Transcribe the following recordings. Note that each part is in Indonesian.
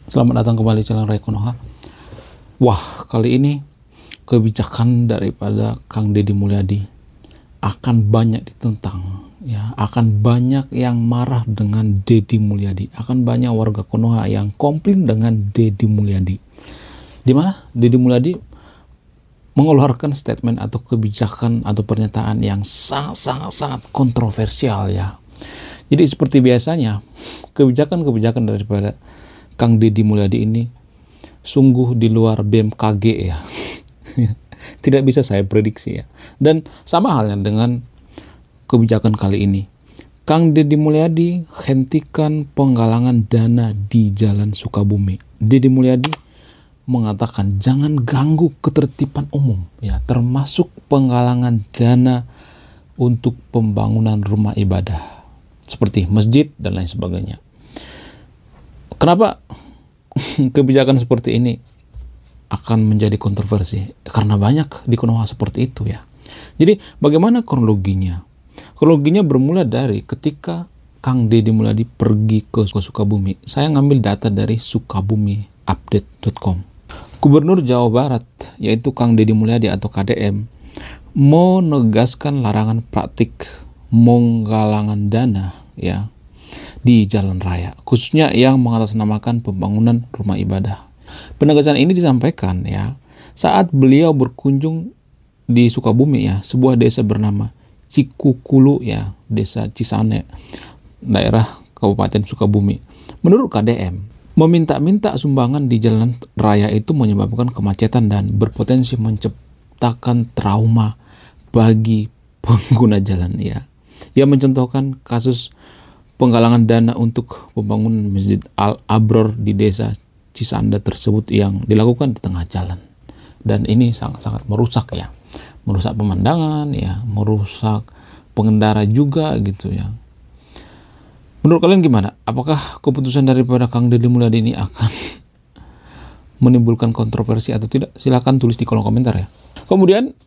Selamat datang kembali di channel Ray Konoha. Wah, kali ini kebijakan daripada Kang Deddy Mulyadi akan banyak ditentang, ya. Akan banyak yang marah dengan Deddy Mulyadi, akan banyak warga Konoha yang komplain dengan Deddy Mulyadi. Di mana Deddy Mulyadi mengeluarkan statement atau kebijakan atau pernyataan yang sangat kontroversial, ya. Jadi seperti biasanya, kebijakan-kebijakan daripada Kang Deddy Mulyadi ini sungguh di luar BMKG, ya. Tidak bisa saya prediksi, ya. Dan sama halnya dengan kebijakan kali ini. Kang Deddy Mulyadi hentikan penggalangan dana di Jalan Sukabumi. Deddy Mulyadi mengatakan jangan ganggu ketertiban umum, ya, termasuk penggalangan dana untuk pembangunan rumah ibadah seperti masjid dan lain sebagainya. Kenapa kebijakan seperti ini akan menjadi kontroversi? Karena banyak di Konoha seperti itu, ya. Jadi bagaimana kronologinya? Kronologinya bermula dari ketika Kang Deddy Mulyadi pergi ke Sukabumi. Saya ngambil data dari sukabumiupdate.com. Gubernur Jawa Barat, yaitu Kang Deddy Mulyadi atau KDM, menegaskan larangan praktik menggalangan dana, ya, di jalan raya, khususnya yang mengatasnamakan pembangunan rumah ibadah. Penegasan ini disampaikan, ya, saat beliau berkunjung di Sukabumi, ya, sebuah desa bernama Cikukulu, ya, desa Cisane, daerah Kabupaten Sukabumi. Menurut KDM, meminta-minta sumbangan di jalan raya itu menyebabkan kemacetan dan berpotensi menciptakan trauma bagi pengguna jalan, ya. Ia mencontohkan kasus penggalangan dana untuk pembangunan Masjid Al-Abror di desa Cisanda tersebut yang dilakukan di tengah jalan. Dan ini sangat-sangat merusak, ya. Merusak pemandangan, ya, merusak pengendara juga, gitu, ya. Menurut kalian gimana? Apakah keputusan daripada Kang Deddy Mulyadi ini akan menimbulkan kontroversi atau tidak? Silahkan tulis di kolom komentar, ya. Kemudian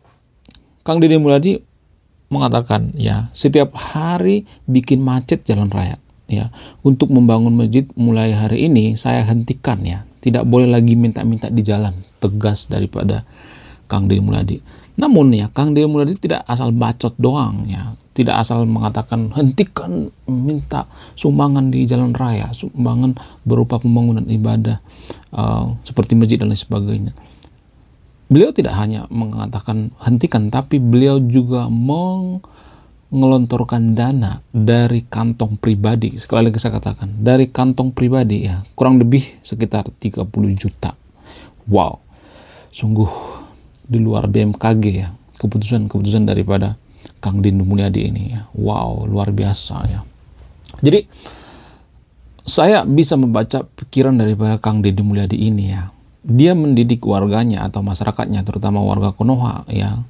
Kang Deddy Mulyadi mengatakan, ya, setiap hari bikin macet jalan raya, ya. Untuk membangun masjid mulai hari ini saya hentikan, ya. Tidak boleh lagi minta-minta di jalan. Tegas daripada Kang Deddy Mulyadi. Namun, ya, Kang Deddy Mulyadi tidak asal bacot doang, ya. Tidak asal mengatakan hentikan minta sumbangan di jalan raya, sumbangan berupa pembangunan ibadah seperti masjid dan lain sebagainya. Beliau tidak hanya mengatakan hentikan, tapi beliau juga mengelontorkan dana dari kantong pribadi. Sekali lagi saya katakan, dari kantong pribadi, ya, kurang lebih sekitar 30 juta. Wow, sungguh di luar BMKG, ya, keputusan daripada Kang Deddy Mulyadi ini, ya. Wow, luar biasa, ya. Jadi saya bisa membaca pikiran daripada Kang Deddy Mulyadi ini, ya. Dia mendidik warganya atau masyarakatnya, terutama warga Konoha, ya,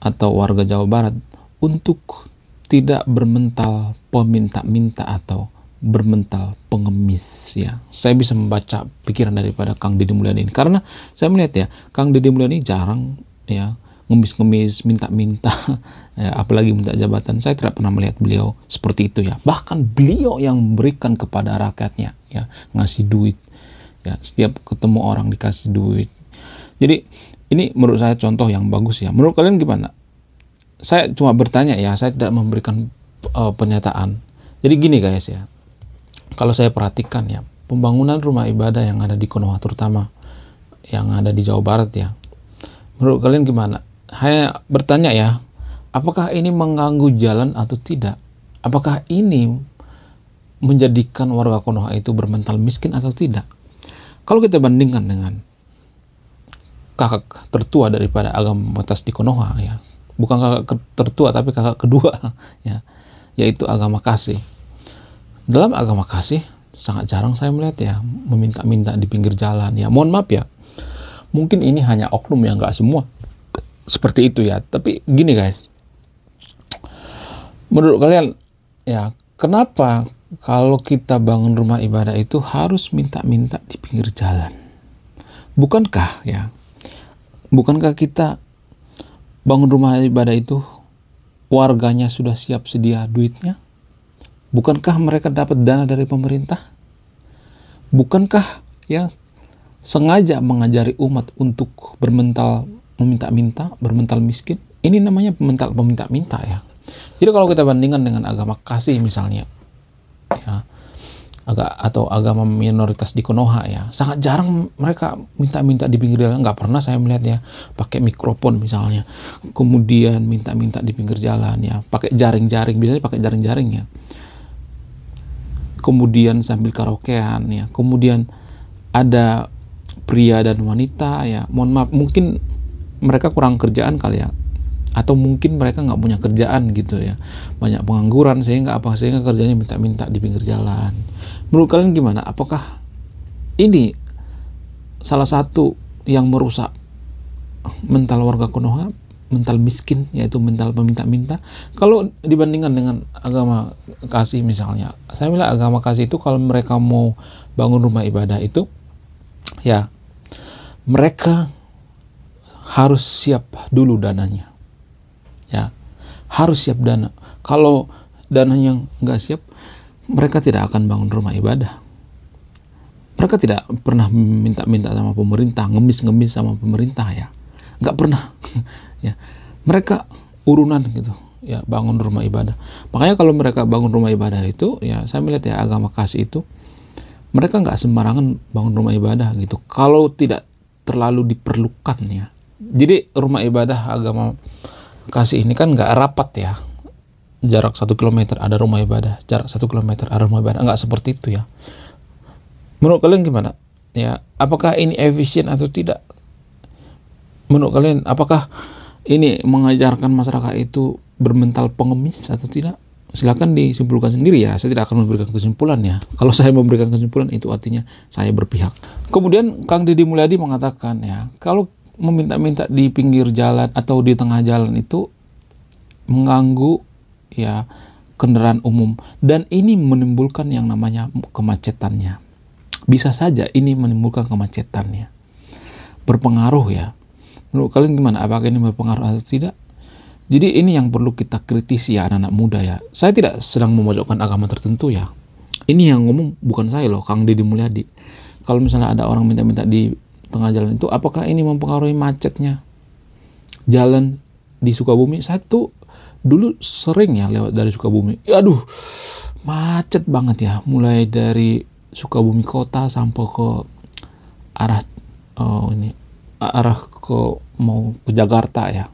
atau warga Jawa Barat, untuk tidak bermental peminta-minta atau bermental pengemis, ya. Saya bisa membaca pikiran daripada Kang Deddy Mulyadi ini karena saya melihat, ya, Kang Deddy Mulyadi jarang, ya, ngemis-ngemis, minta-minta, ya, apalagi minta jabatan. Saya tidak pernah melihat beliau seperti itu, ya. Bahkan beliau yang memberikan kepada rakyatnya, ya, ngasih duit, ya, setiap ketemu orang dikasih duit. Jadi ini menurut saya contoh yang bagus, ya. Menurut kalian gimana? Saya cuma bertanya, ya, saya tidak memberikan pernyataan. Jadi gini, guys, ya, kalau saya perhatikan, ya, pembangunan rumah ibadah yang ada di Konoha, terutama yang ada di Jawa Barat, ya, menurut kalian gimana? Saya bertanya, ya, apakah ini mengganggu jalan atau tidak? Apakah ini menjadikan warga Konoha itu bermental miskin atau tidak? Kalau kita bandingkan dengan kakak tertua daripada agama mayoritas di Konoha, ya, bukan kakak tertua tapi kakak kedua, ya, yaitu agama kasih. Dalam agama kasih sangat jarang saya melihat, ya, meminta-minta di pinggir jalan, ya. Mohon maaf, ya, mungkin ini hanya oknum, yang nggak semua seperti itu, ya. Tapi gini, guys, menurut kalian, ya, kenapa kalau kita bangun rumah ibadah itu harus minta-minta di pinggir jalan? Bukankah kita bangun rumah ibadah itu warganya sudah siap sedia duitnya? Bukankah mereka dapat dana dari pemerintah? Bukankah ya sengaja mengajari umat untuk meminta-minta, bermental miskin. Ini namanya peminta-minta ya. Jadi kalau kita bandingkan dengan agama kasih misalnya, ya, atau agama minoritas di Konoha ya, sangat jarang mereka minta-minta di pinggir jalan. Nggak pernah saya melihat ya pakai mikrofon misalnya, kemudian minta-minta di pinggir jalan ya, pakai jaring-jaring, biasanya pakai jaring-jaring ya, kemudian sambil karaokean ya, kemudian ada pria dan wanita ya, mohon maaf mungkin mereka kurang kerjaan kali ya, atau mungkin mereka nggak punya kerjaan gitu ya, banyak pengangguran sehingga kerjanya minta-minta di pinggir jalan. Menurut kalian gimana? Apakah ini salah satu yang merusak mental warga Konoha, mental miskin, yaitu mental peminta-minta? Kalau dibandingkan dengan agama kasih misalnya, saya bilang agama kasih itu kalau mereka mau bangun rumah ibadah itu ya mereka harus siap dulu dananya. Ya, harus siap dana. Kalau dananya nggak siap, mereka tidak akan bangun rumah ibadah. Mereka tidak pernah minta-minta sama pemerintah, ngemis-ngemis sama pemerintah ya, nggak pernah. Ya, mereka urunan gitu, ya bangun rumah ibadah. Makanya kalau mereka bangun rumah ibadah itu, ya saya melihat ya agama kasih itu, mereka nggak sembarangan bangun rumah ibadah gitu. Kalau tidak terlalu diperlukan ya. Jadi rumah ibadah agama kasih ini kan nggak rapat ya, jarak 1 kilometer ada rumah ibadah, jarak 1 kilometer ada rumah ibadah, nggak seperti itu ya. Menurut kalian gimana ya, apakah ini efisien atau tidak? Menurut kalian apakah ini mengajarkan masyarakat itu bermental pengemis atau tidak? Silakan disimpulkan sendiri ya, saya tidak akan memberikan kesimpulan ya. Kalau saya memberikan kesimpulan itu artinya saya berpihak. Kemudian Kang Deddy Mulyadi mengatakan ya, kalau meminta-minta di pinggir jalan atau di tengah jalan itu mengganggu ya kendaraan umum, dan ini menimbulkan yang namanya kemacetannya. Bisa saja ini menimbulkan kemacetannya, berpengaruh ya. Menurut kalian gimana? Apakah ini berpengaruh atau tidak? Jadi ini yang perlu kita kritisi ya anak-anak muda ya. Saya tidak sedang memojokkan agama tertentu ya. Ini yang ngomong bukan saya loh, Kang Deddy Mulyadi. Kalau misalnya ada orang minta-minta di tengah jalan itu, apakah ini mempengaruhi macetnya jalan di Sukabumi? Saya tuh dulu sering ya lewat dari Sukabumi. Aduh, macet banget ya. Mulai dari Sukabumi kota sampai ke arah arah ke mau ke Jakarta ya.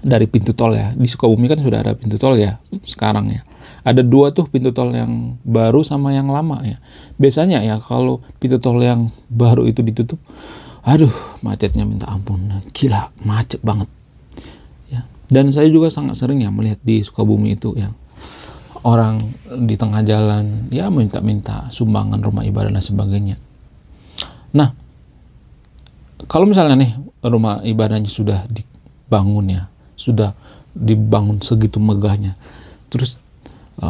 Dari pintu tol ya. Di Sukabumi kan sudah ada pintu tol ya sekarang ya. Ada 2 tuh pintu tol yang baru sama yang lama ya. Biasanya ya kalau pintu tol yang baru itu ditutup, aduh macetnya minta ampun, gila macet banget ya. Dan saya juga sangat sering ya melihat di Sukabumi itu ya, orang di tengah jalan ya minta-minta sumbangan rumah ibadah dan sebagainya. Nah, kalau misalnya nih rumah ibadahnya sudah dibangun ya, sudah dibangun segitu megahnya, terus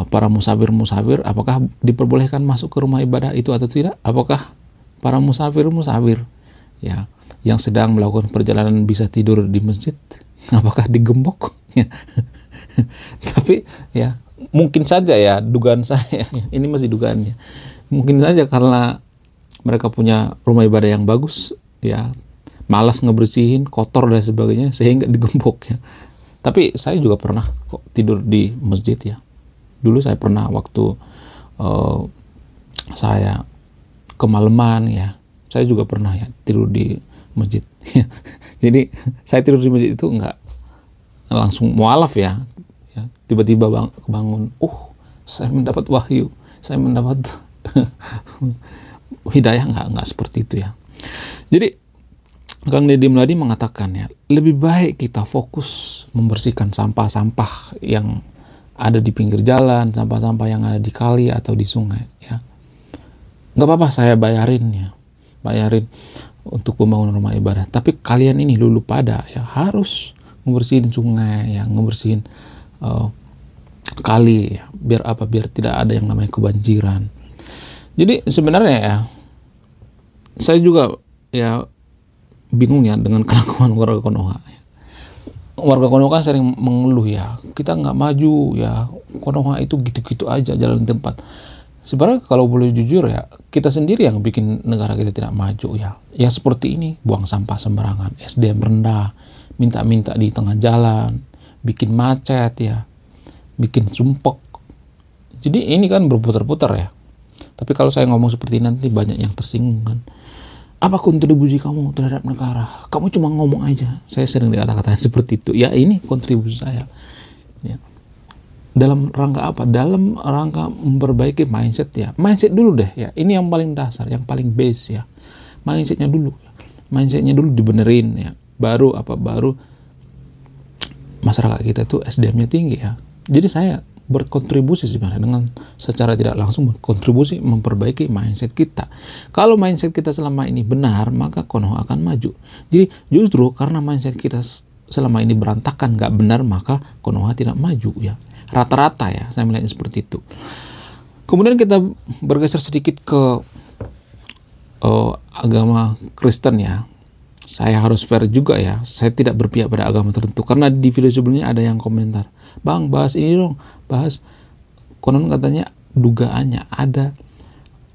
para musafir apakah diperbolehkan masuk ke rumah ibadah itu atau tidak? Apakah para musafir ya yang sedang melakukan perjalanan bisa tidur di masjid? Apakah digembok? Tapi ya mungkin saja ya, dugaan saya ini masih dugaannya, mungkin saja karena mereka punya rumah ibadah yang bagus ya, malas ngebersihin, kotor dan sebagainya sehingga digembok ya. Tapi saya juga pernah kok tidur di masjid ya. Dulu saya pernah waktu saya kemalaman ya, saya juga pernah ya tidur di masjid. Jadi saya tidur di masjid itu nggak langsung mualaf ya, tiba-tiba kebangun, saya mendapat wahyu, saya mendapat hidayah, nggak seperti itu ya. Jadi Kang Deddy Mulyadi mengatakan ya, lebih baik kita fokus membersihkan sampah-sampah yang ada di pinggir jalan, sampah-sampah yang ada di kali atau di sungai ya. Nggak apa-apa saya bayarin untuk pembangunan rumah ibadah, tapi kalian ini dulu pada ya harus ngebersihin sungai ya, ngebersihin kali ya, biar tidak ada yang namanya kebanjiran. Jadi sebenarnya ya saya juga ya bingung ya dengan kelakuan warga Konoha. Warga Konoha kan sering mengeluh ya, kita nggak maju ya, Konoha itu gitu-gitu aja jalan tempat. Sebenarnya kalau boleh jujur ya, kita sendiri yang bikin negara kita tidak maju ya. Ya seperti ini, buang sampah sembarangan, SDM rendah, minta-minta di tengah jalan, bikin macet ya, bikin sumpek. Jadi ini kan berputar-putar ya. Tapi kalau saya ngomong seperti ini nanti banyak yang tersinggung kan. Apa kontribusi kamu terhadap negara? Kamu cuma ngomong aja. Saya sering dikata-katain seperti itu. Ya ini kontribusi saya. Ya. Dalam rangka apa? Dalam rangka memperbaiki mindset ya. Mindset dulu deh ya. Ini yang paling dasar, yang paling base ya. Mindsetnya dulu. Mindsetnya dulu dibenerin ya. Baru masyarakat kita tuh SDM-nya tinggi ya. Jadi saya berkontribusi sebenarnya dengan secara tidak langsung berkontribusi memperbaiki mindset kita. Kalau mindset kita selama ini benar, maka Konoha akan maju. Jadi justru karena mindset kita selama ini berantakan, nggak benar, maka Konoha tidak maju ya. Rata-rata ya, saya melihatnya seperti itu. Kemudian kita bergeser sedikit ke agama Kristen ya. Saya harus fair juga ya, saya tidak berpihak pada agama tertentu. Karena di video sebelumnya ada yang komentar, "Bang, bahas ini dong, bahas." Konon katanya dugaannya ada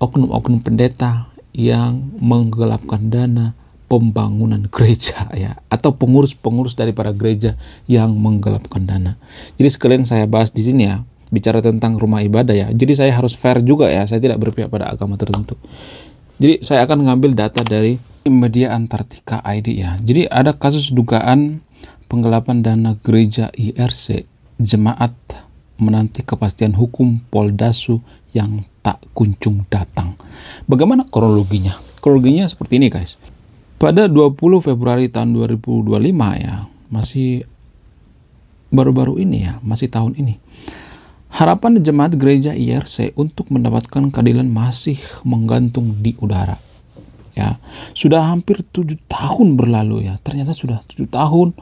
oknum-oknum pendeta yang menggelapkan dana pembangunan gereja ya, atau pengurus-pengurus daripada gereja yang menggelapkan dana. Jadi sekalian saya bahas di sini ya, bicara tentang rumah ibadah ya. Jadi saya harus fair juga ya, saya tidak berpihak pada agama tertentu. Jadi saya akan mengambil data dari Media Antartika ID ya. Jadi ada kasus dugaan penggelapan dana gereja IRC, jemaat menanti kepastian hukum Poldasu yang tak kunjung datang. Bagaimana kronologinya? Kronologinya seperti ini guys. Pada 20 Februari tahun 2025 ya, masih baru-baru ini ya, masih tahun ini. Harapan jemaat gereja IRC untuk mendapatkan keadilan masih menggantung di udara. Ya, sudah hampir 7 tahun berlalu ya. Ternyata sudah 7 tahun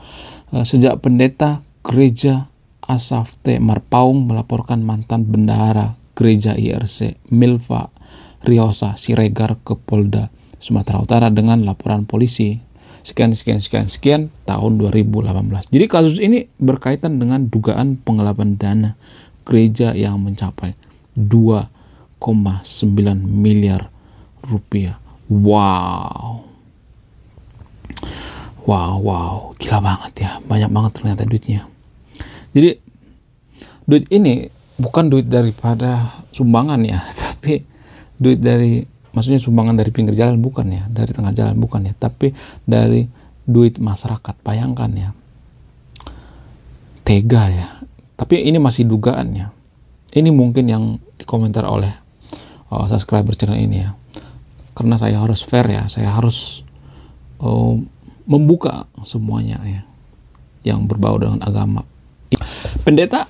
sejak pendeta gereja Asaf T. Marpaung melaporkan mantan bendahara gereja IRC Milva Riosa Siregar ke Polda Sumatera Utara dengan laporan polisi sekian tahun 2018. Jadi kasus ini berkaitan dengan dugaan penggelapan dana gereja yang mencapai 2,9 miliar rupiah. Wow, gila banget ya, banyak banget ternyata duitnya. Jadi duit ini bukan duit daripada sumbangan ya, tapi duit dari, maksudnya sumbangan dari pinggir jalan bukan ya, dari tengah jalan bukan ya, tapi dari duit masyarakat. Bayangkan ya, tega ya. Tapi ini masih dugaan ya. Ini mungkin yang dikomentar oleh subscriber channel ini ya. Karena saya harus fair ya, saya harus membuka semuanya ya, yang berbau dengan agama. Pendeta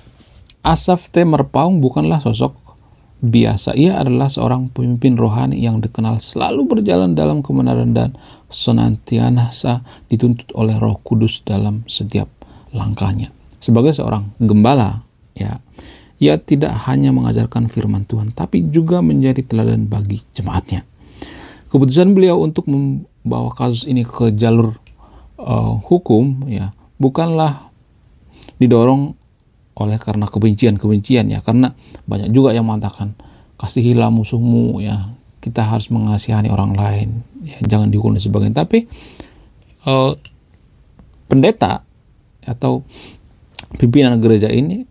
Asaf T. Marpaung bukanlah sosok biasa. Ia adalah seorang pemimpin rohani yang dikenal selalu berjalan dalam kebenaran dan senantiasa dituntut oleh Roh Kudus dalam setiap langkahnya. Sebagai seorang gembala ya, ia tidak hanya mengajarkan firman Tuhan, tapi juga menjadi teladan bagi jemaatnya. Keputusan beliau untuk membawa kasus ini ke jalur hukum ya bukanlah didorong oleh karena kebencian ya, karena banyak juga yang mengatakan kasihilah musuhmu ya, kita harus mengasihani orang lain ya, jangan dihukum dan sebagainya. Tapi pendeta atau pimpinan gereja ini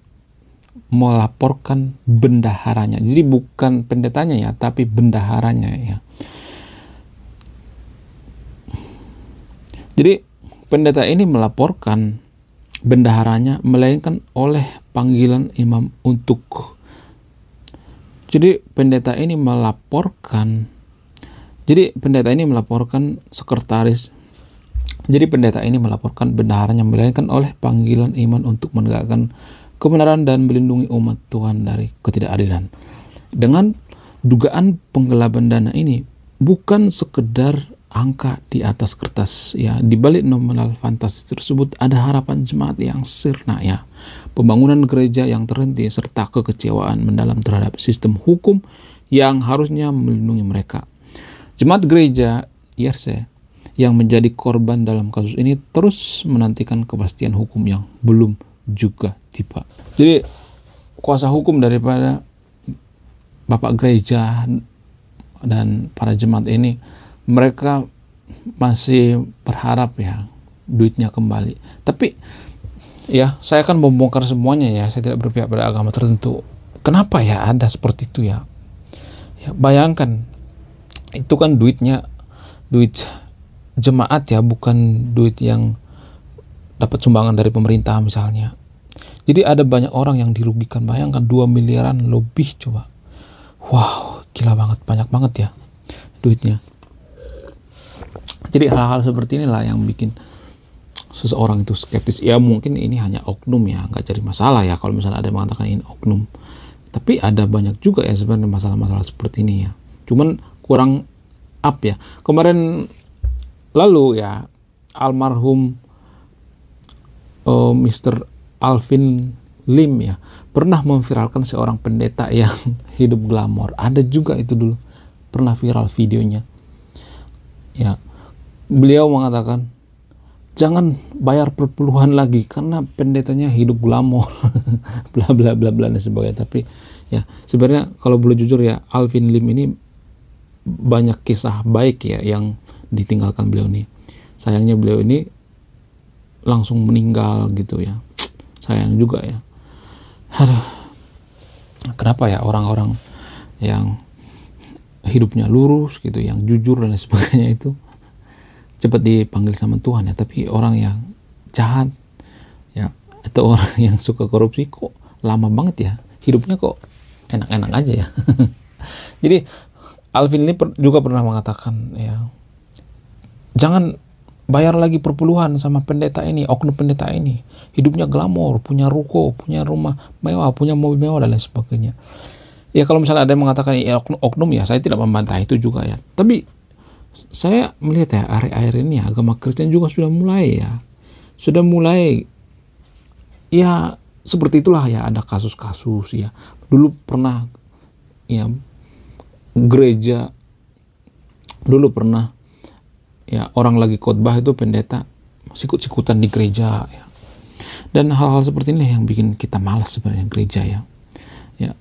melaporkan bendaharanya, jadi bukan pendetanya ya, tapi bendaharanya ya. Jadi pendeta ini melaporkan bendaharanya melainkan oleh panggilan imam untuk. Jadi pendeta ini melaporkan sekretaris. Jadi pendeta ini melaporkan bendaharanya melainkan oleh panggilan iman untuk menegakkan kebenaran dan melindungi umat Tuhan dari ketidakadilan. Dengan dugaan penggelapan dana ini bukan sekedar angka di atas kertas ya, di balik nominal fantastis tersebut ada harapan jemaat yang sirna ya, pembangunan gereja yang terhenti serta kekecewaan mendalam terhadap sistem hukum yang harusnya melindungi mereka. Jemaat gereja IRC yang menjadi korban dalam kasus ini terus menantikan kepastian hukum yang belum juga tiba. Jadi kuasa hukum daripada bapak gereja dan para jemaat ini, mereka masih berharap ya duitnya kembali. Tapi ya, saya akan membongkar semuanya ya, saya tidak berpihak pada agama tertentu. Kenapa ya ada seperti itu ya? Ya, bayangkan, itu kan duitnya, duit jemaat ya, bukan duit yang dapat sumbangan dari pemerintah misalnya. Jadi ada banyak orang yang dirugikan. Bayangkan 2 miliaran lebih coba. Wow, gila banget, banyak banget ya duitnya. Jadi hal-hal seperti inilah yang bikin seseorang itu skeptis. Ya mungkin ini hanya oknum ya, nggak jadi masalah ya kalau misalnya ada yang mengatakan ini oknum. Tapi ada banyak juga ya sebenarnya masalah-masalah seperti ini ya. Cuman kurang up ya. Kemarin lalu ya, almarhum Mr. Alvin Lim ya pernah memviralkan seorang pendeta yang hidup glamor. Ada juga itu dulu pernah viral videonya. Ya, beliau mengatakan jangan bayar perpuluhan lagi karena pendetanya hidup glamor, bla bla bla bla dan sebagainya. Tapi ya sebenarnya kalau boleh jujur ya, Alvin Lim ini banyak kisah baik ya yang ditinggalkan beliau ini. Sayangnya beliau ini langsung meninggal gitu ya. Sayang juga ya. Aduh. Kenapa ya orang-orang yang hidupnya lurus gitu, yang jujur dan sebagainya itu cepat dipanggil sama Tuhan ya, tapi orang yang jahat ya atau orang yang suka korupsi kok lama banget ya hidupnya, kok enak-enak aja ya. Jadi Alvin ini juga pernah mengatakan ya, jangan bayar lagi perpuluhan sama pendeta ini, oknum pendeta ini. Hidupnya glamor, punya ruko, punya rumah mewah, punya mobil mewah dan lain sebagainya. Ya kalau misalnya ada yang mengatakan ya oknum ya, saya tidak membantah itu juga ya. Tapi saya melihat ya akhir-akhir ini agama Kristen juga sudah mulai ya. Sudah mulai ya seperti itulah ya, ada kasus-kasus ya. Dulu pernah ya gereja, dulu pernah ya orang lagi khotbah itu pendeta sikut-sikutan di gereja ya. Dan hal-hal seperti ini yang bikin kita malas sebenarnya gereja ya. Ya,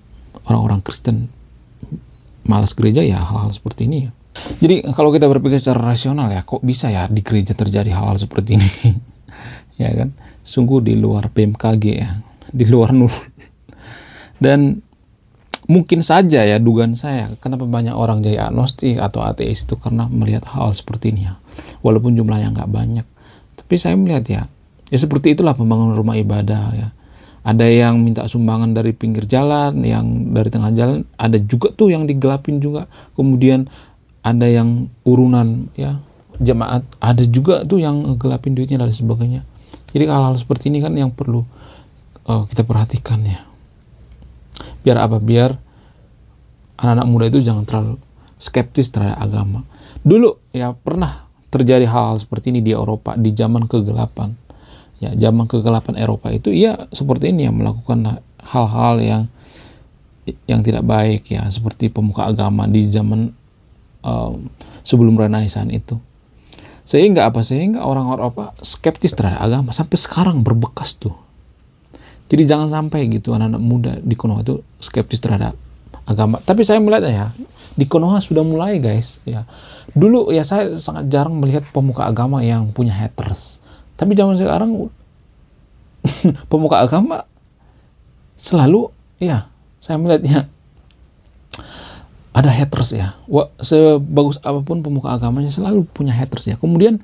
orang-orang Kristen malas gereja ya hal-hal seperti ini ya. Jadi kalau kita berpikir secara rasional ya, kok bisa ya di gereja terjadi hal-hal seperti ini? Ya kan? Sungguh di luar BMKG ya, di luar nur. Dan mungkin saja ya dugaan saya, kenapa banyak orang jadi agnostik atau ateis itu karena melihat hal seperti ini ya. Walaupun jumlahnya nggak banyak, tapi saya melihat ya seperti itulah pembangunan rumah ibadah ya. Ada yang minta sumbangan dari pinggir jalan, yang dari tengah jalan, ada juga tuh yang digelapin juga. Kemudian ada yang urunan ya jemaat, ada juga tuh yang gelapin duitnya dan sebagainya. Jadi hal-hal seperti ini kan yang perlu kita perhatikan ya. Biar apa? Biar anak-anak muda itu jangan terlalu skeptis terhadap agama. Dulu ya pernah terjadi hal-hal seperti ini di Eropa di zaman kegelapan. Ya, zaman kegelapan Eropa itu ya seperti ini ya, melakukan hal-hal yang tidak baik ya, seperti pemuka agama di zaman sebelum Renaissance itu. Sehingga orang Eropa skeptis terhadap agama sampai sekarang berbekas tuh. Jadi jangan sampai gitu anak-anak muda di Konoha itu skeptis terhadap agama. Tapi saya melihat ya di Konoha sudah mulai guys ya. Dulu ya saya sangat jarang melihat pemuka agama yang punya haters. Tapi zaman sekarang pemuka agama selalu ya, saya melihatnya ada haters ya. Sebagus apapun pemuka agamanya selalu punya haters ya. Kemudian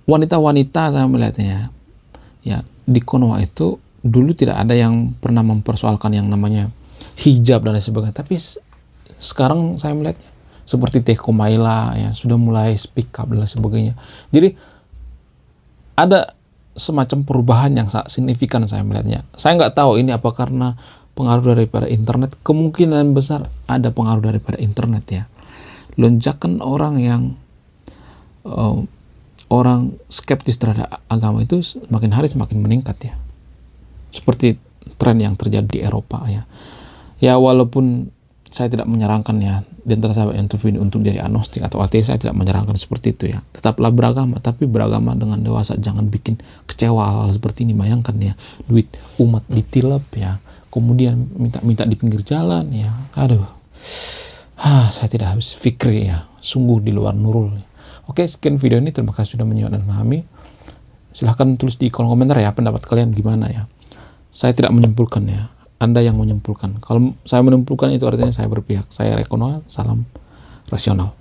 wanita-wanita saya melihatnya ya di Konoha itu dulu tidak ada yang pernah mempersoalkan yang namanya hijab dan lain sebagainya. Tapi sekarang saya melihatnya seperti Teko Maila ya sudah mulai speak up dan lain sebagainya. Jadi ada semacam perubahan yang sangat signifikan saya melihatnya. Saya nggak tahu ini apa karena pengaruh daripada internet. Kemungkinan besar ada pengaruh daripada internet ya. Lonjakan orang yang orang skeptis terhadap agama itu semakin hari semakin meningkat ya. Seperti tren yang terjadi di Eropa ya. Ya walaupun saya tidak menyarankan ya, di antara sahabat interview untuk jadi agnostik atau ateis, saya tidak menyarankan seperti itu ya. Tetaplah beragama, tapi beragama dengan dewasa. Jangan bikin kecewa hal-hal seperti ini. Bayangkan ya, duit umat ditilep ya. kemudian minta-minta di pinggir jalan, ya. Aduh, saya tidak habis fikri, ya. Sungguh di luar nurul. Oke, sekian video ini. Terima kasih sudah menyimak dan memahami. Silahkan tulis di kolom komentar ya, pendapat kalian gimana ya. Saya tidak menyimpulkan ya, Anda yang menyimpulkan. Kalau saya menyimpulkan itu artinya saya berpihak. Saya Rekonoa, salam rasional.